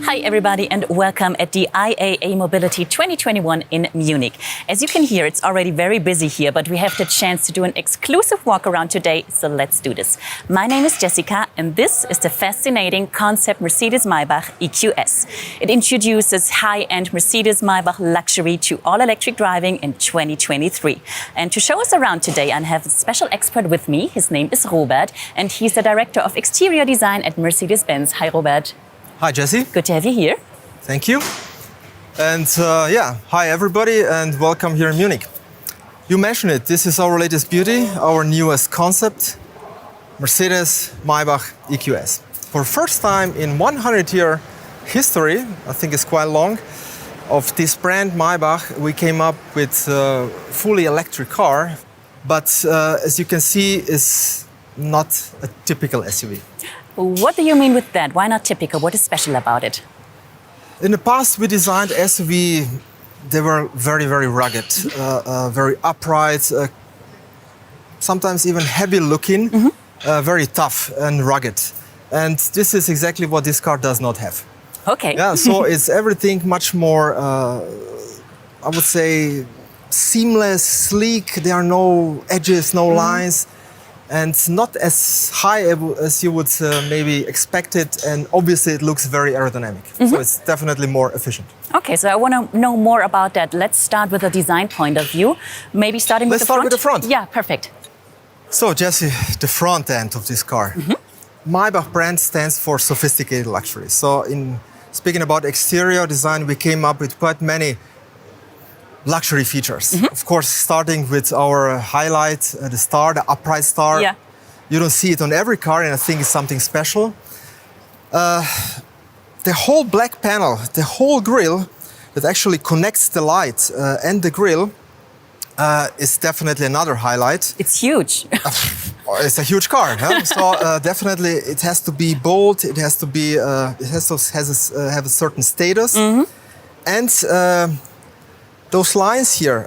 Hi everybody and welcome at the IAA Mobility 2021 in Munich. As you can hear, it's already very busy here, but we have the chance to do an exclusive walk around today, so let's do this. My name is Jessica and this is the fascinating Concept Mercedes-Maybach EQS. It introduces high-end Mercedes-Maybach luxury to all-electric driving in 2023. And to show us around today, I have a special expert with me. His name is Robert and he's the Director of Exterior Design at Mercedes-Benz. Hi Robert. Hi, Jesse. Good to have you here. Thank you. And hi everybody and welcome here in Munich. You mentioned it, this is our latest beauty, our newest concept, Mercedes-Maybach EQS. For the first time in 100-year history, I think it's quite long, of this brand Maybach, we came up with a fully electric car, but as you can see, it's not a typical SUV. What do you mean with that? Why not typical? What is special about it? In the past, we designed SUV. They were very, very rugged, very upright, sometimes even heavy looking, very tough and rugged. And this is exactly what this car does not have. Okay. Yeah, so it's everything much more, I would say, seamless, sleek. There are no edges, no lines. And not as high as you would maybe expect it, and obviously it looks very aerodynamic. So it's definitely more efficient. Okay, so I want to know more about that. Let's start with a design point of view. Maybe starting with the front? Let's start with the front. Yeah, perfect. So Jesse, the front end of this car. Maybach brand stands for sophisticated luxury. So in speaking about exterior design, we came up with quite many luxury features. Of course, starting with our highlight, the star, the upright star. Yeah. You don't see it on every car, and I think it's something special. The whole black panel, the whole grille that actually connects the light and the grille is definitely another highlight. It's huge. It's a huge car, huh? So definitely it has to be bold. It has to be. It has to have a certain status, and. Those lines here,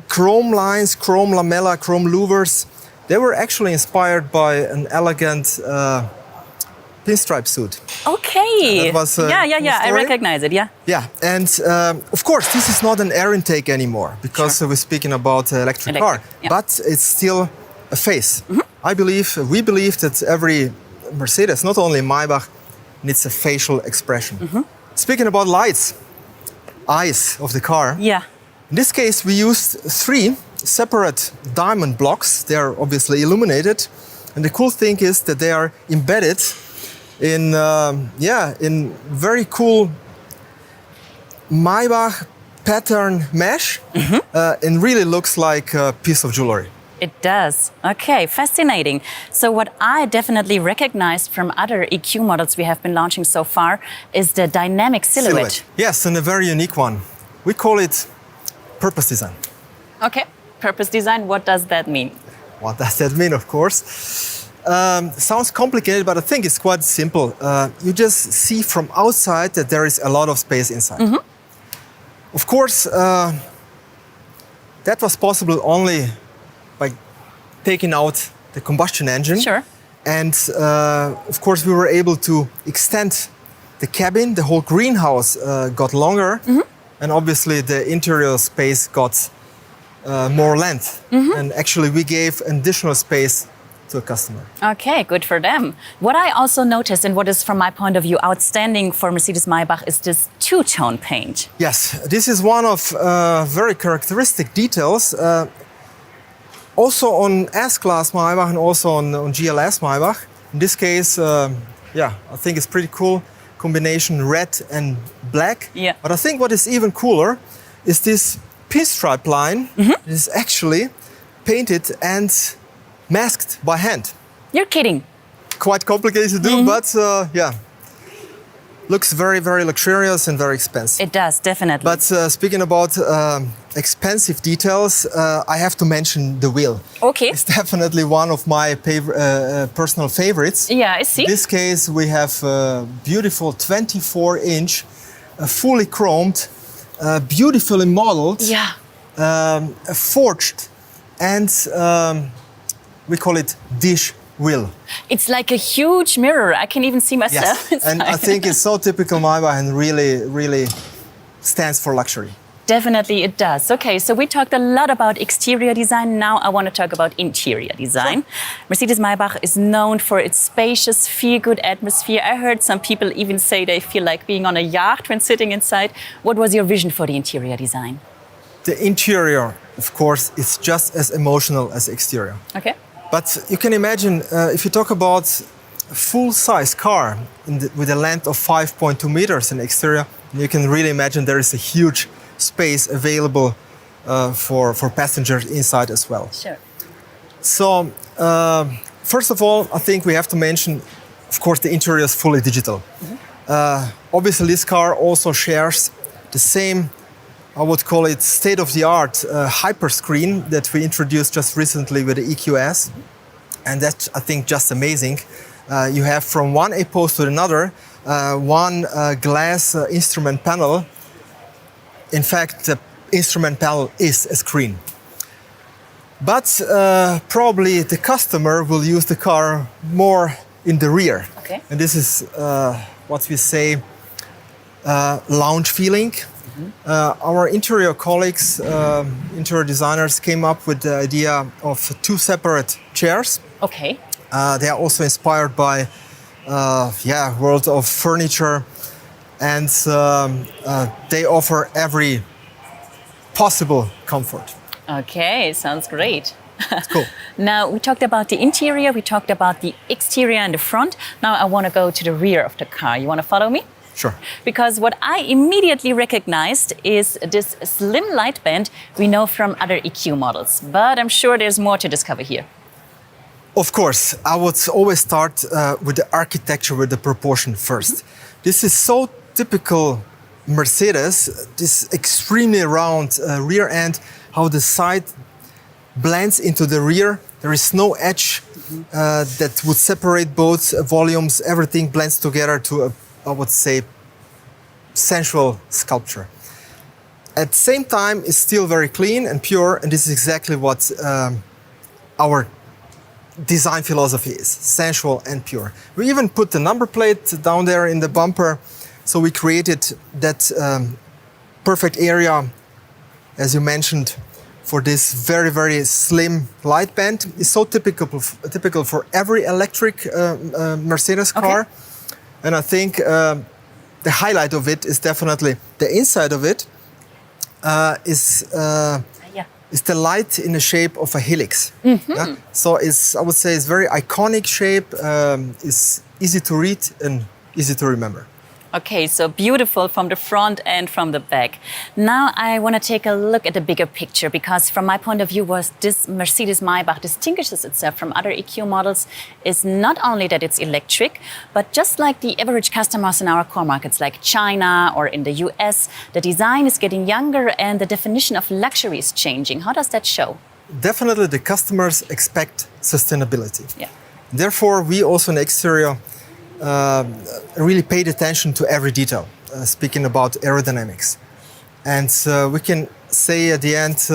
chrome lines, chrome lamella, chrome louvers, they were actually inspired by an elegant pinstripe suit. Okay. That was, yeah, I recognize it, yeah. Yeah, and of course, this is not an air intake anymore because we're speaking about electric car, but it's still a face. We believe that every Mercedes, not only Maybach, needs a facial expression. Speaking about lights, eyes of the car. Yeah. In this case, we used 3 separate diamond blocks. They are obviously illuminated, and the cool thing is that they are embedded in in very cool Maybach pattern mesh, and really looks like a piece of jewelry. It does. Okay, fascinating. So what I definitely recognized from other EQ models we have been launching so far is the dynamic silhouette. Yes, and a very unique one. We call it purpose design. Okay, purpose design, what does that mean? What does that mean, of course? Sounds complicated, but I think it's quite simple. You just see from outside that there is a lot of space inside. Of course, that was possible only by taking out the combustion engine. Sure. And of course, we were able to extend the cabin. The whole greenhouse got longer. And obviously, the interior space got more length. And actually, we gave additional space to a customer. Okay, good for them. What I also noticed, and what is from my point of view outstanding for Mercedes-Maybach, is this two-tone paint. Yes, this is one of very characteristic details. Also on S-Class Maybach and also on GLS Maybach. In this case, I think it's pretty cool combination red and black. Yeah. But I think what is even cooler is this pinstripe line is actually painted and masked by hand. You're kidding. Quite complicated to do, but looks very, very luxurious and very expensive. It does, definitely. But speaking about expensive details, I have to mention the wheel. Okay. It's definitely one of my personal favorites. Yeah, I see. In this case, we have a beautiful 24-inch, fully chromed, beautifully modeled, forged, and we call it dish wheel. It's like a huge mirror. I can even see myself. Yes, and I think it's so typical Maybach and really stands for luxury. Definitely it does. Okay, so we talked a lot about exterior design. Now I want to talk about interior design. Sure. Mercedes-Maybach is known for its spacious, feel-good atmosphere. I heard some people even say they feel like being on a yacht when sitting inside. What was your vision for the interior design? The interior, of course, is just as emotional as the exterior. Okay. But you can imagine, if you talk about a full-size car with a length of 5.2 meters in the exterior, you can really imagine there is a huge space available for passengers inside as well. Sure. So, first of all, I think we have to mention, of course, the interior is fully digital. Obviously, this car also shares the same, I would call it state-of-the-art hyper screen that we introduced just recently with the EQS. And that's, I think, just amazing. You have from one A-post to another, one glass instrument panel. In fact, the instrument panel is a screen. But probably the customer will use the car more in the rear. Okay. And this is what we say lounge feeling. Our interior colleagues, interior designers, came up with the idea of two separate chairs. Okay. They are also inspired by world of furniture. And they offer every possible comfort. Okay, sounds great. Cool. Now, we talked about the interior, we talked about the exterior and the front. Now I want to go to the rear of the car. You want to follow me? Sure. Because what I immediately recognized is this slim light band we know from other EQ models. But I'm sure there's more to discover here. Of course, I would always start with the architecture, with the proportion first. This is so typical Mercedes, this extremely round rear end, how the side blends into the rear. There is no edge that would separate both volumes. Everything blends together to a, I would say, sensual sculpture. At the same time, it's still very clean and pure, and this is exactly what our design philosophy is, sensual and pure. We even put the number plate down there in the bumper. So we created that perfect area, as you mentioned, for this very slim light band. It's so typical for every electric Mercedes car. Okay. And I think the highlight of it is definitely the inside of it is the light in the shape of a helix. Yeah? So it's, I would say, it's very iconic shape. It's easy to read and easy to remember. Okay, so beautiful from the front and from the back. Now I want to take a look at the bigger picture, because from my point of view, what this Mercedes-Maybach distinguishes itself from other EQ models is not only that it's electric, but just like the average customers in our core markets like China or in the US, the design is getting younger and the definition of luxury is changing. How does that show? Definitely the customers expect sustainability. Yeah. Therefore, we also in the exterior really paid attention to every detail, speaking about aerodynamics. And we can say at the end,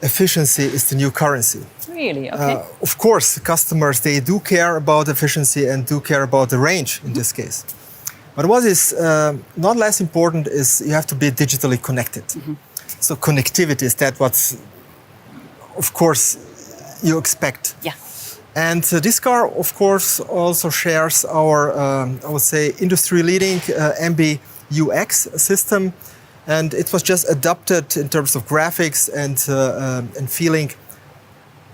efficiency is the new currency. Really? Okay. Of course, customers, they do care about efficiency and do care about the range in this case. But what is not less important is you have to be digitally connected. So connectivity is that what, of course, you expect. Yeah. And this car, of course, also shares our, I would say, industry-leading MBUX system. And it was just adapted in terms of graphics and feeling,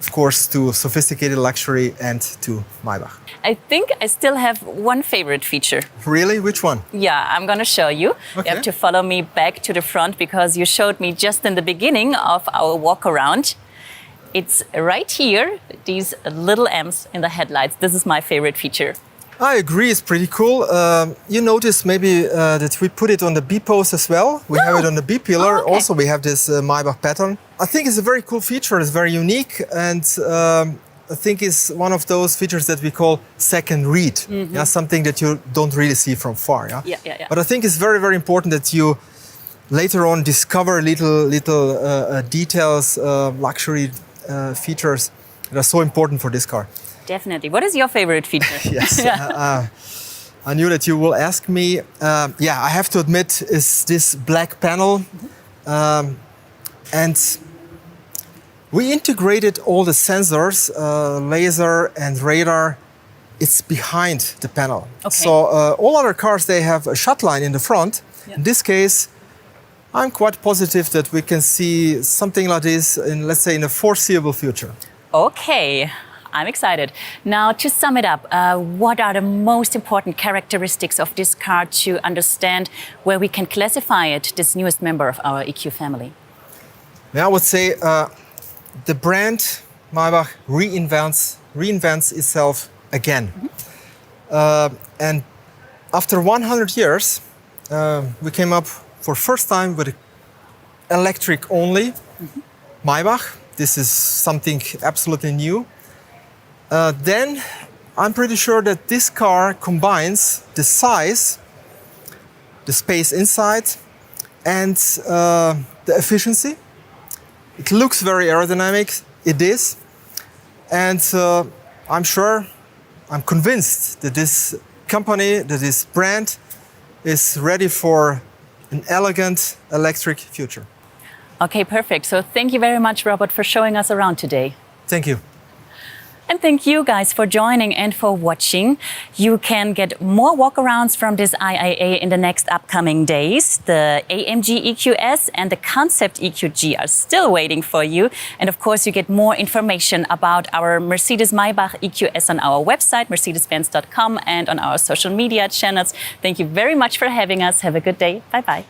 of course, to sophisticated luxury and to Maybach. I think I still have one favorite feature. Really? Which one? Yeah, I'm going to show you. Okay. You have to follow me back to the front because you showed me just in the beginning of our walk around. It's right here, these little M's in the headlights. This is my favorite feature. I agree, it's pretty cool. You notice maybe that we put it on the B-post as well. We have it on the B-pillar. Oh, okay. Also, we have this Maybach pattern. I think it's a very cool feature. It's very unique. And I think it's one of those features that we call second read. Yeah, something that you don't really see from far. Yeah? But I think it's very, very important that you later on discover little details, luxury features that are so important for this car. Definitely. What is your favorite feature? Yes. I knew that you will ask me. I have to admit, is this black panel. And we integrated all the sensors, laser and radar. It's behind the panel. Okay. So all other cars, they have a shut line in the front. Yeah. In this case, I'm quite positive that we can see something like this in, let's say, in the foreseeable future. Okay, I'm excited. Now, to sum it up, what are the most important characteristics of this car to understand where we can classify it, this newest member of our EQ family? I would say the brand Maybach reinvents itself again. Mm-hmm. And after 100 years, we came up for first time with electric only. Mm-hmm. Maybach. This is something absolutely new. Then I'm pretty sure that this car combines the size, the space inside, and the efficiency. It looks very aerodynamic, it is. And I'm convinced that this company, that this brand is ready for an elegant electric future. Okay, perfect. So thank you very much, Robert, for showing us around today. Thank you. And thank you guys for joining and for watching. You can get more walkarounds from this IAA in the next upcoming days. The AMG EQS and the Concept EQG are still waiting for you. And of course, you get more information about our Mercedes-Maybach EQS on our website, mercedes-benz.com, and on our social media channels. Thank you very much for having us. Have a good day. Bye-bye.